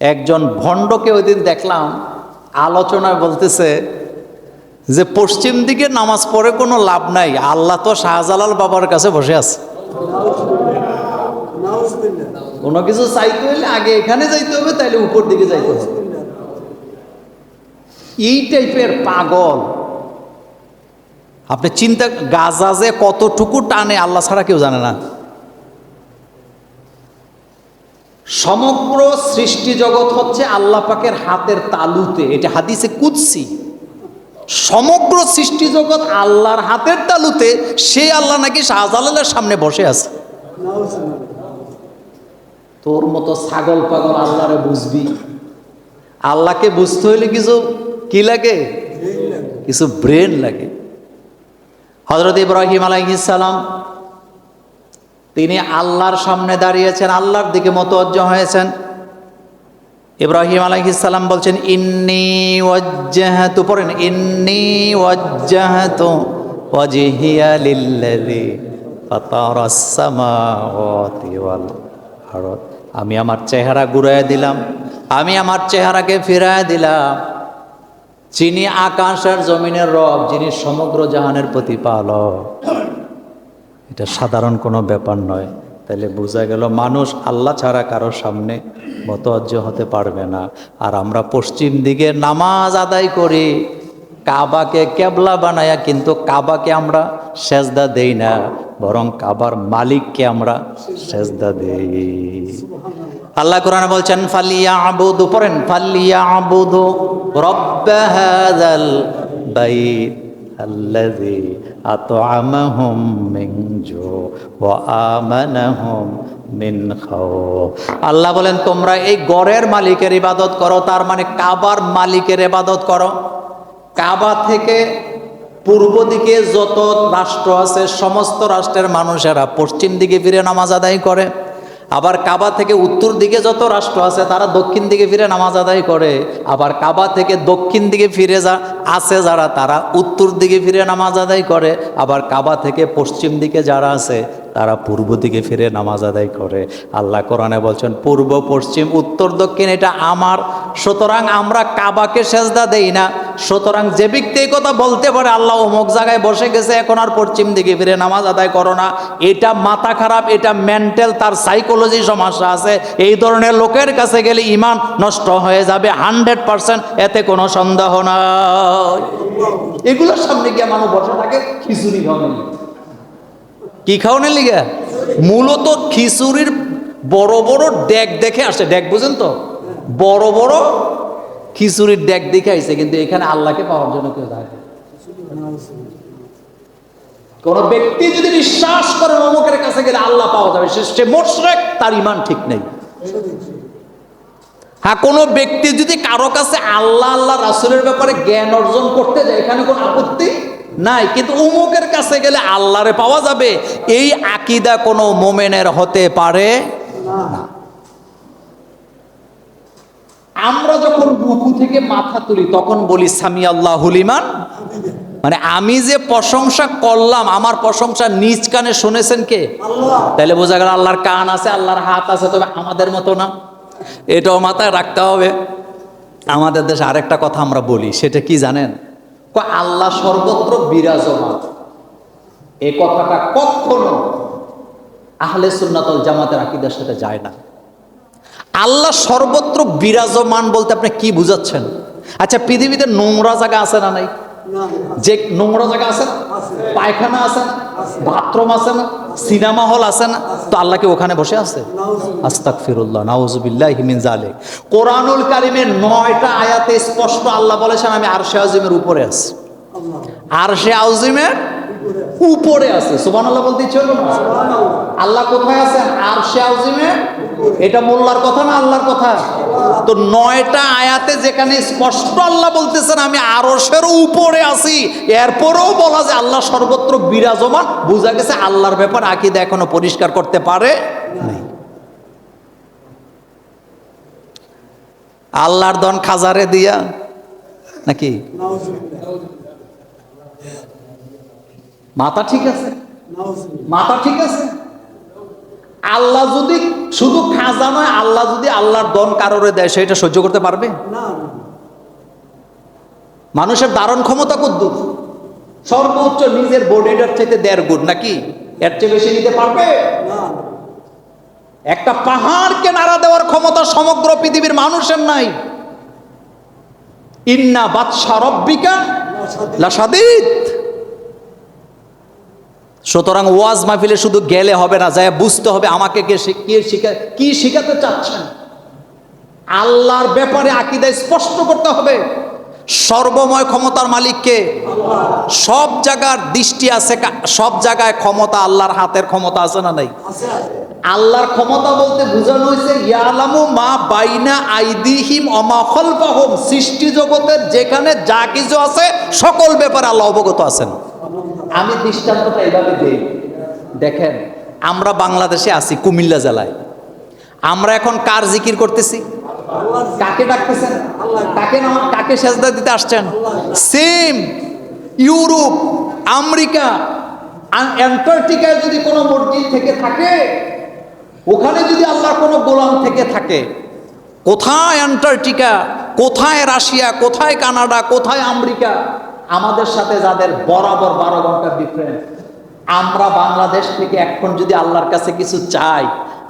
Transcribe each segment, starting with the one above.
একজন ভণ্ডকে ওই দিন দেখলাম আলোচনায় বলতেছে যে পশ্চিম দিকে নামাজ পড়ে কোনো লাভ নাই, আল্লাহ তো শাহজালাল বাবার কাছে বসে আছে। কোনো কিছু চাইতে হলে আগে এখানে যাইতে হবে, তাইলে উপর দিকে যাইতে হবে। এই টাইপের পাগল। আপনি চিন্তা, গাজা যে কতটুকু টানে আল্লাহ ছাড়া কেউ জানে না। সমগ্র সৃষ্টি জগৎ হচ্ছে আল্লাহ পাকের হাতের তালুতে, এটা হাদিসে কুদসি। সমগ্র সৃষ্টি জগৎ আল্লাহর হাতের তালুতে, সেই আল্লাহ নাকি শাহজালালের সামনে বসে আছে। তোর মতো ছাগল পাগল আল্লাহরে বুঝবি? আল্লাহকে বুঝতে হইলে কিছু কি লাগে? কিছু ব্রেন লাগে। হযরত ইব্রাহিম আলাইহিস সালাম তিনি আল্লাহর সামনে দাঁড়িয়েছেন, আল্লাহর দিকে মুতাওয়াজ্জিহ হয়েছেন। ইব্রাহিম আলাইহিস সালাম বলছেন ইন্নী ওয়াজ্জাহতু, পড়েন ইন্নী ওয়াজ্জাহতু ওয়াজহিয়া লিল্লাযী ফাতারাস সামাওয়াতি ওয়াল আরদ। আমি আমার চেহারা ঘুরায় দিলাম, আমি আমার চেহারাকে ফিরায় দিলাম যিনি আকাশের জমিনের রব, যিনি সমগ্র জাহানের প্রতিপালক। এটা সাধারণ কোনো ব্যাপার নয়। তাহলে বোঝা গেল মানুষ আল্লাহ ছাড়া কারোর সামনে মুতাওয়াজ্জিহ হতে পারবে না। আর আমরা পশ্চিম দিকে নামাজ আদায় করি, কাবাকে কেবলা বানায়া, কিন্তু কাবাকে আমরা সেজদা দেই না, বরং কাবার মালিককে আমরা সেজদা দেই। আল্লাহ কোরআনে বলছেন ফালিয়াবুদু, পড়েন ফালিয়াবুদু রব্ব হাযাল বাইত আল্লাযী আত'আমাহুম মিন জু ওয়া আমানাহুম মিন খাউফ। আল্লাহ বলেন তোমরা এই ঘরের মালিকের ইবাদত করো, তার মানে কাবার মালিকের ইবাদত করো। কাবা থেকে পূর্ব দিকে যত রাষ্ট্র আছে সমস্ত রাষ্ট্রের মানুষেরা পশ্চিম দিকে ফিরে নামাজ আদায় করে। আবার কাবা থেকে উত্তর দিকে যত রাষ্ট্র আছে তারা দক্ষিণ দিকে ফিরে নামাজ আদায় করে। আবার কাবা থেকে দক্ষিণ দিকে ফিরে আছে যারা, তারা উত্তর দিকে ফিরে নামাজ আদায় করে। আবার কাবা থেকে পশ্চিম দিকে যারা আছে তারা পূর্ব দিকে ফিরে নামাজ আদায় করে। আল্লাহ কোরআনে বলছেন পূর্ব পশ্চিম উত্তর দক্ষিণ এটা আমার, সুতরাং আমরা কাবাকে সেজদা দেই না। সুতরাং যে ব্যক্তি এই কথা বলতে পারে আল্লাহ অমুক জায়গায় বসে গেছে, এখন আর পশ্চিম দিকে ফিরে নামাজ আদায় করো না, এটা মাথা খারাপ, এটা মেন্টাল, তার সাইকোলজি সমস্যা আছে। এই ধরনের লোকের কাছে গেলে ঈমান নষ্ট হয়ে যাবে 100%, এতে কোনো সন্দেহ নাই। এগুলোর সামনে গিয়ে মানুষ বসে থাকে খিচুড়ি খাওয়ানোর লিগে। কি খাওয়ানোর লিগে? মূলত খিচুড়ির বড় বড় ডেক দেখে আসে। ডেক বুঝেন তো? বড় বড় খিচুড়ির ডেক দেখে আইছে, কিন্তু এখানে আল্লাহকে পাওয়ার জন্য কেউ যায় না। কোন ব্যক্তি যদি বিশ্বাস করে অমুকের কাছে গেলে আল্লাহ পাওয়া যাবে, সে মুশরিক, তার ঈমান ঠিক নেই। হ্যাঁ, কোনো ব্যক্তি যদি কারো কাছে আল্লাহ আল্লাহ রাসূলের ব্যাপারে জ্ঞান অর্জন করতে যায়, এখানে কোনো আপত্তি নাই। কিন্তু অমুকের কাছে গেলে আল্লাহরে পাওয়া যাবে, এই আকীদা কোনো মুমিনের হতে পারে না। আমরা যখন রুকু থেকে মাথা তুলি তখন বলি সামি আল্লাহু লিমান, মানে আমি যে প্রশংসা করলাম আমার প্রশংসা নিজ কানে শুনেছেন কে? আল্লাহ। তাহলে বোঝা গেল আল্লাহর কান আছে, আল্লাহর হাত আছে, তবে আমাদের মতো না। এটাও মাথায় রাখতে হবে। আমাদের দেশে আরেকটা কথা আমরা বলি, সেটা কি জানেন? আল্লাহ সর্বত্র বিরাজমান। এই কথাটা কখনো আহলে সুন্নাত ওয়াল জামাতের আকীদার সাথে যায় না। আল্লাহ সর্বত্র বিরাজমান বলতে আপনি কি বুঝাচ্ছেন? আচ্ছা, পৃথিবীতে নোংরা জায়গা আছে না নাই? যে নোংরা জায়গা আছে না, পায়খানা আছে না, বাথরুম আছে না, সিনেমা হল আছে না, তো আল্লাহ কি ওখানে বসে আছে? আস্তাগফিরুল্লাহ, নাউযুবিল্লাহি মিন যালিক। কোরআনুল কারীমের 9টা আয়াতে স্পষ্ট আল্লাহ বলেছেন আমি আরশে আজিমের উপরে আছি। আরশে আজিমের উপরে আছে। সুবহানাল্লাহ বলতে ইচ্ছে হলো না? আল্লাহ কোথায় আছেন? আরশে আজিমে। এটা মোল্লার কথা না আল্লাহর কথা? তো 9টা আয়াতে যেখানে স্পষ্ট আল্লাহ বলতেছেন আমি আরশের উপরে আছি, এরপরেও বলা যে আল্লাহ সর্বত্র বিরাজমান, বোঝা গেছে আল্লাহর ব্যাপারে আকীদা এখনো পরিষ্কার করতে পারে নাই। আল্লাহর ধন খাজারে দিয়া নাকি? মাথা ঠিক আছে? মাথা ঠিক আছে? আল্লাহ যদি শুধু খাজা নয়, আল্লাহ যদি আল্লাহর দন কারোরে দেয়, সেটা সহ্য করতে পারবে না। মানুষের ধারণ ক্ষমতা কদ্দুর? সর্বোচ্চ নিজের বডিটার চাইতে 1.5 গুণ, নাকি এর চেয়ে বেশি নিতে পারবে না। একটা পাহাড়কে নাড়া দেওয়ার ক্ষমতা সমগ্র পৃথিবীর মানুষের নাই। ইন্না বাতশা রব্বিকা লাশাদীদ। সুতরাং ওয়াজ মাহফিলে শুধু গেলে হবে না, যায় বুঝতে হবে আমাকে কি শিখাতে চাচ্ছেন। আল্লাহর ব্যাপারে আকীদা স্পষ্ট করতে হবে। সর্বময় ক্ষমতার মালিককে, সব জায়গার দৃষ্টি আছে, সব জায়গায় ক্ষমতা আল্লাহর হাতের ক্ষমতা আছে না নাই? আল্লাহর ক্ষমতা বলতে বোঝানো হয়েছে ইয়ালামু মা বাইনা আইদিহিম ওয়া মা খালফাহুম। সৃষ্টি জগতের যেখানে যা কিছু আছে সকল ব্যাপারে আল্লাহ অবগত আছেন। আমি দৃষ্টান্তটা এইভাবে দেই, দেখেন আমরা বাংলাদেশে আছি, কুমিল্লা জেলায়। আমরা এখন কার জিকির করতেছি? কাকে ডাকতেছেন? কাকে সেজদা দিতে আসছেন? সেম ইউরোপ, আমেরিকা, অ্যান্টার্কটিকায় যদি কোনো মসজিদ থেকে থাকে, ওখানে যদি আল্লাহর কোনো গোলাম থেকে থাকে, কোথায় অ্যান্টার্কটিকা, কোথায় রাশিয়া, কোথায় কানাডা, কোথায় আমেরিকা, আমাদের সাথে যাদের বরাবর 12 ঘন্টার ডিফারেন্স, আমরা বাংলাদেশ থেকে এখন যদি আল্লাহর কাছে কিছু চাই,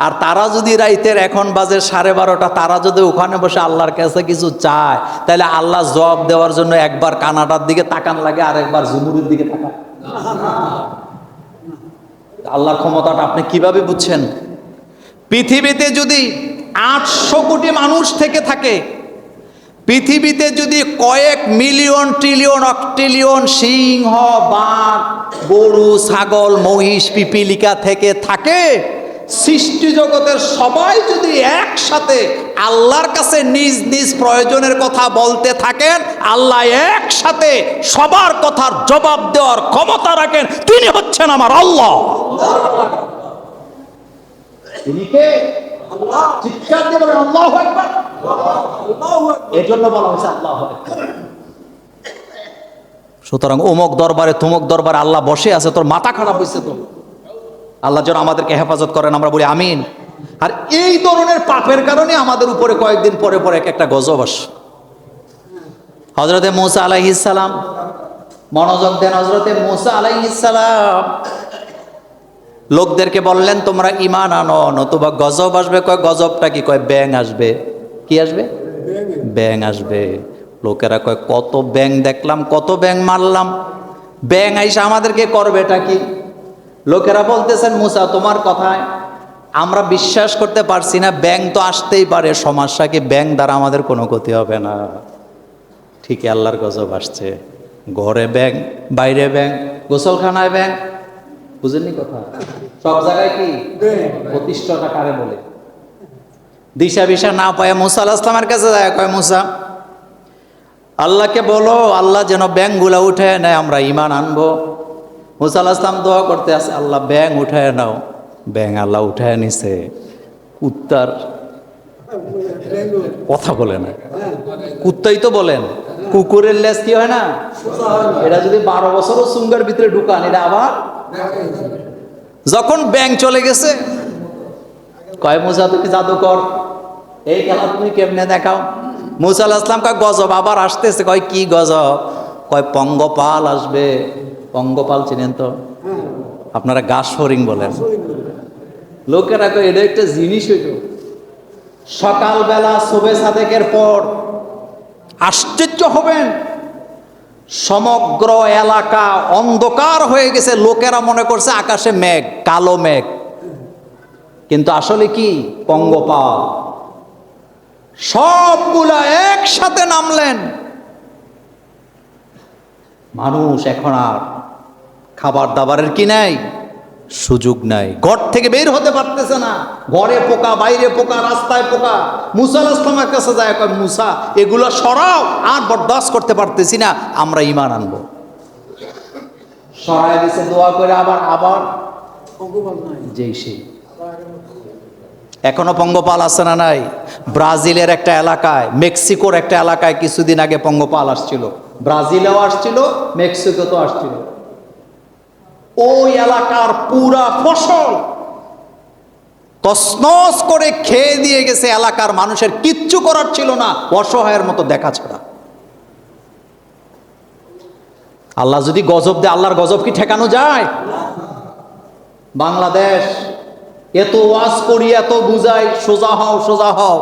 আর তারা যদি রাইতের এখন বাজে 12:30, তারা যদি ওখানে বসে আল্লাহর কাছে কিছু চায়, তাহলে আল্লাহ জবাব দেওয়ার জন্য একবার কানাডার দিকে তাকান লাগে, আর একবার জুমুরের দিকে তাকান। আল্লাহর ক্ষমতাটা আপনি কিভাবে বুঝছেন? পৃথিবীতে যদি 800 কোটি মানুষ থেকে থাকে, পৃথিবীতে যদি কয়েক মিলিয়ন ট্রিলিয়ন অক্ট্রিলিয়ন সিংহ, বাঘ, গরু, ছাগল, মহিষ, পিপিলিকা থেকে থাকে, সৃষ্টি জগতের সবাই যদি একসাথে আল্লাহর কাছে নিজ নিজ প্রয়োজনের কথা বলতে থাকেন, আল্লাহ একসাথে সবার কথার জবাব দেওয়ার ক্ষমতা রাখেন। তিনি হচ্ছেন আমার আল্লাহ। তিনি কে? আল্লাহ। চিৎকার দিয়ে বলেন আল্লাহু আকবার। এজন্য বলা হয়েছে আল্লাহু আকবার। সুতরাং অমুক দরবারে তমুক দরবারে আল্লাহ বসে আছে, তোর মাথা খারাপ হয়েছে তো। আল্লাহ যেন আমাদেরকে হেফাজত করেন, আমরা বলি আমিন। আর এই ধরনের পাপের কারণে আমাদের উপরে কয়েকদিন পরে পরে একটা গজব আসে। হযরতে মূসা আলাইহিস সালাম, মনোযোগ দেন, হযরতে মূসা আলাইহিস সালাম লোকদেরকে বললেন তোমরা ঈমান আনো, নতুবা গজব আসবে। কয় গজবটা কি? কয় ব্যাং আসবে। কি আসবে? ব্যাং আসবে। লোকেরা কয় কত ব্যাং দেখলাম, কত ব্যাং মারলাম, ব্যাং আইসা আমাদেরকে করবেটা কি? লোকেরা বলতেছেন মূসা তোমার কথায় আমরা বিশ্বাস করতে পারছি না, ব্যাং তো আসতেই পারে, সমস্যা কি? ব্যাং দ্বারা আমাদের কোনো ক্ষতি হবে না। ঠিকই আল্লাহর গজব আসছে। ঘরে ব্যাং, বাইরে ব্যাং, গোসলখানায় ব্যাং, বুঝেননি কথা? সব জায়গায় কি প্রতিষ্ঠাটা কারে বলে? দিশা বিশা না পায় মূসা আলাইহিস সালামের কাছে যায়, কয় মূসা আল্লাহকে বলো আল্লাহ যেন ব্যাংগুলা উঠে নেয়, আমরা ঈমান আনবো। মূসা আলাইহিস সালাম দোয়া করতে আছে, আল্লাহ ব্যাং উঠায় নাও। ব্যাং আল্লাহ উঠায় নিছে। কুত্তার কথা বলে না, কুত্তাই তো বলেন। কুকুরের লেজ কি হয় না? এটা যদি 12 বছরও চুঙ্গার ভিতরে ঢুকান, এটা আবার যখন ব্যাং চলে গেছে, কয় মূসা তুমি জাদুকর, এই খেলা তুমি কেমনে দেখাও? মূসা আলাইহিস সালাম কয় গজব আবার আসতেছে। কয় কি গজব? কয় পঙ্গপাল আসবে। পঙ্গপাল চিনেন তো? আপনারা গাছ হরিং বলেন। লোকেরা কয় এটা একটা জিনিস হইল। সকালবেলা সুবহে সাদেকের পর আশ্চর্য হবেন, সমগ্র এলাকা অন্ধকার হয়ে গেছে। লোকেরা মনে করছে আকাশে মেঘ, কালো মেঘ, কিন্তু আসলে কি? পঙ্গপাল। সবগুলা একসাথে নামলেন। মানুষ এখন আর খাবার দাবারের কি নাই, সুযোগ নাই, ঘর থেকে বের হতে পারতেছে না। ঘরে পোকা, বাইরে পোকা, রাস্তায় পোকা। মূসা আলাইহিস সালামের কাছে যায়, কয় মূসা এগুলো সরাও, আর বরদাস্ত করতে পারতেছি না, আমরা ঈমান আনবো। সরাই দিছে দোয়া করে, আবার আবার যেই সেই। এখনো পঙ্গপাল আছে না নাই? ব্রাজিলের একটা এলাকায়, মেক্সিকোর একটা এলাকায় কিছুদিন আগে পঙ্গপাল আসছিল। ব্রাজিলেও আসছিল, মেক্সিকোতেও আসছিল। ওই এলাকার পুরা ফসল তছনছ করে খেয়ে দিয়ে গেছে, এলাকার মানুষের কিচ্ছু করার ছিল না, অসহায়ের মতো দেখা ছাড়া। আল্লাহ যদি গজব দেয়, আল্লাহর গজব কি ঠেকানো যায়? বাংলাদেশ এত ওয়াজ করি, এত বুঝাই, সোজা হও সোজা হও,